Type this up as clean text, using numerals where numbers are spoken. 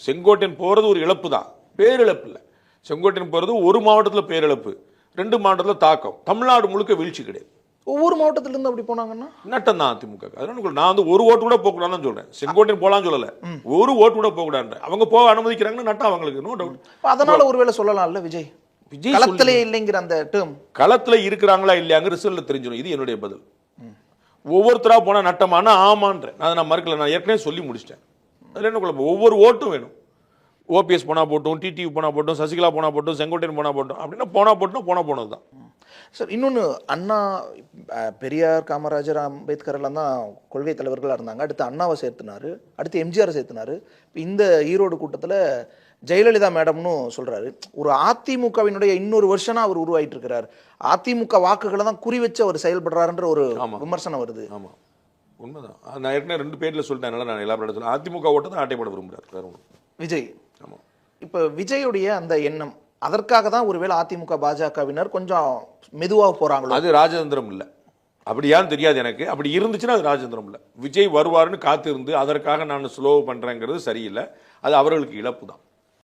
செங்கோட்டையன் போகிறது ஒரு இழப்பு தான், பேரிழப்பு இல்லை. செங்கோட்டையன் போகிறது ஒரு மாவட்டத்தில் பேரிழப்பு, 2 மாவட்டத்தில் தாக்கம், தமிழ்நாடு முழுக்க வீழ்ச்சி கிடையாது. ஒவ்வொரு மாவட்டத்திலிருந்து அப்படி போனாங்கன்னா நட்டம் தான் அதிமுக. அதனால நான் வந்து ஒரு ஓட்டு கூட போகக்கூடாதுன்னு சொல்றேன். செங்கோட்டையன் போகலான்னு சொல்லலை, ஒரு ஓட்டு கூட போகக்கூடாது. அவங்க போக அனுமதிக்கிறாங்கன்னு நட்டம் அவங்களுக்கு நோ டவுட். அதனால ஒருவேளை சொல்லலாம்ல விஜய் களத்திலே இல்லைங்கிற அந்த டேர்ம் களத்துல இருக்கிறாங்களா இல்லையாங்க ரிசல்ட்ல தெரிஞ்சிடும். இது என்னுடைய பதில். ஒவ்வொருத்தரா போனா நட்டமான ஆமான்ற நான் மறுக்கல, நான் ஏற்கனவே சொல்லி முடிச்சிட்டேன். அதுல என்ன குழப்பம்? ஒவ்வொரு ஓட்டும் வேணும். ஓபிஎஸ் போனா போட்டும், டிடிவி போனா போட்டும், சசிகலா போனா போட்டும், செங்கோட்டையன் போனா போட்டும், அப்படின்னா போனா போனது தான். சார் இன்னொன்று, அண்ணா, பெரியார், காமராஜர், அம்பேத்கர் எல்லாம் தான் கொள்கை தலைவர்களாக இருந்தாங்க. அடுத்து அண்ணாவை சேர்த்துனாரு, அடுத்து எம்ஜிஆர் சேர்த்துனாரு. இப்போ இந்த ஈரோடு கூட்டத்தில் ஜெயலலிதா மேடம்னு சொல்றாரு. ஒரு அதிமுகவினுடைய இன்னொரு வருஷனா அவர் உருவாயிட்டு இருக்கிறார். அதிமுக வாக்குகளை தான் குறி வச்சு அவர் செயல்படுறாருன்ற ஒரு விமர்சனம் வருது. ஆமா, உண்மைதான். நான் ஏற்கனவே 2 பேர்ல சொல்லிட்டேன். நான் எல்லா இடத்துல அதிமுக ஓட்டு தான் ஆட்டைப்பட விரும்புறாரு விஜய். ஆமா, இப்போ விஜயுடைய அந்த எண்ணம், அதற்காக தான் ஒருவேளை அதிமுக பாஜகவினர் கொஞ்சம் மெதுவாக போறாங்களோ? அது ராஜதந்திரம் இல்லை. அப்படியான்னு தெரியாது எனக்கு. அப்படி இருந்துச்சுன்னா அது ராஜதந்திரம் இல்லை. விஜய் வருவாருன்னு காத்திருந்து அதற்காக நான் ஸ்லோ பண்றேங்கிறது சரியில்லை. அது அவர்களுக்கு இழப்பு தான்.